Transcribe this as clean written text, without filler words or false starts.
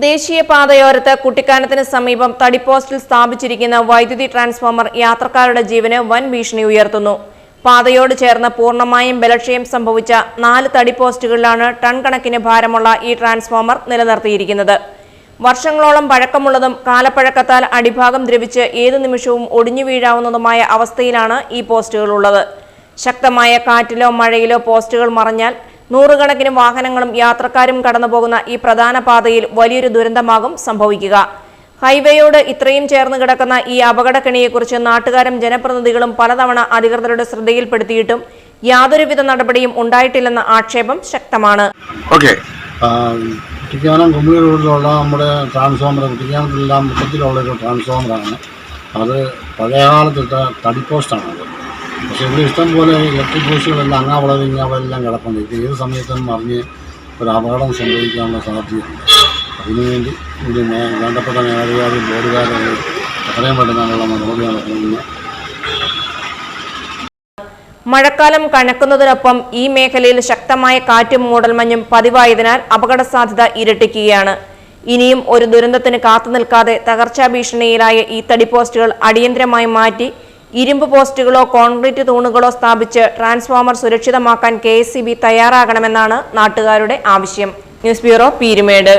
ദേശീയപാതയോരത്ത് കുട്ടിക്കാനത്തിന് സമീപം തടിപ്പോസ്റ്റിൽ സ്ഥാപിച്ചിരിക്കുന്ന വൈദ്യുതി ട്രാൻസ്ഫോമർ യാത്രക്കാരുടെ ജീവന് വൻ ഭീഷണി ഉയർത്തുന്നു. പാതയോട് ചേർന്ന് പൂർണ്ണമായും ബലക്ഷയം സംഭവിച്ച 4 തടിപ്പോസ്റ്റുകളിലാണ് ടൺ കണക്കിന് ഭാരമുള്ള ഈ ട്രാൻസ്ഫോമർ നിലനിർത്തിയിരിക്കുന്നത്. വർഷങ്ങളോളം പഴക്കമുള്ളതും കാലപ്പഴക്കത്താൽ അടിഭാഗം ദ്രവിച്ച് ഏതു നിമിഷവും ഒടിഞ്ഞു വീഴാവുന്നതുമായ അവസ്ഥയിലാണ് ഈ പോസ്റ്റുകളുള്ളത്. ശക്തമായ കാറ്റിലോ മഴയിലോ പോസ്റ്റുകൾ മറഞ്ഞാൽ നൂറുകണക്കിന് വാഹനങ്ങളും യാത്രക്കാരും കടന്നുപോകുന്ന ഈ പ്രധാന പാതയിൽ വലിയൊരു ദുരന്തമാകും സംഭവിക്കുക. ഹൈവേയോട് ഇത്രയും ചേർന്ന് കിടക്കുന്ന ഈ അപകടക്കെണിയെക്കുറിച്ച് നാട്ടുകാരും ജനപ്രതിനിധികളും പലതവണ അധികൃതരുടെ ശ്രദ്ധയിൽപ്പെടുത്തിയിട്ടും യാതൊരുവിധ നടപടിയും ഉണ്ടായിട്ടില്ലെന്ന ആക്ഷേപം ശക്തമാണ്. കുട്ടിക്കാനം കുമ്മിളി റോഡിലുള്ള നമ്മുടെ ട്രാൻസ്ഫോമർ കുട്ടിക്കാനത്തിലെല്ലാം മൊത്തത്തിലുള്ള ഒരു ട്രാൻസ്ഫോമറാണ്. അത് പഴയകാലത്തിട്ട തടി പോസ്റ്റാണത്. പക്ഷേ ഇവിടെ ഇഷ്ടം പോലെ ഇലക്ട്രിക് പോസ്റ്റുകളെല്ലാം അങ്ങാവളവ് ഇങ്ങാവളെല്ലാം കിടപ്പുണ്ട്. ഇത് ഏത് സമയത്തും മറിഞ്ഞ് ഒരു അപകടം സംഭവിക്കാനുള്ള സാധ്യതയുണ്ട്. അതിനുവേണ്ടി ഇത് വേണ്ടപ്പെട്ട മേലധികാരി ബോർഡുകാരെ എത്രയും പെട്ടെന്നുള്ള നടപടി നടത്തുന്നു. മഴക്കാലം കനക്കുന്നതിനൊപ്പം ഈ മേഖലയിൽ ശക്തമായ കാറ്റും മൂടൽമഞ്ഞും പതിവായതിനാൽ അപകട സാധ്യത ഇരട്ടിക്കുകയാണ്. ഇനിയും ഒരു ദുരന്തത്തിന് കാത്തുനിൽക്കാതെ തകർച്ചാ ഭീഷണിയിലായ ഈ തടി പോസ്റ്റുകൾ അടിയന്തരമായി മാറ്റി ഇരുമ്പ് പോസ്റ്റുകളോ കോൺക്രീറ്റ് തൂണുകളോ സ്ഥാപിച്ച് ട്രാൻസ്ഫോമർ സുരക്ഷിതമാക്കാൻ KSEB തയ്യാറാകണമെന്നാണ് നാട്ടുകാരുടെ ആവശ്യം. News bureau, Peermade.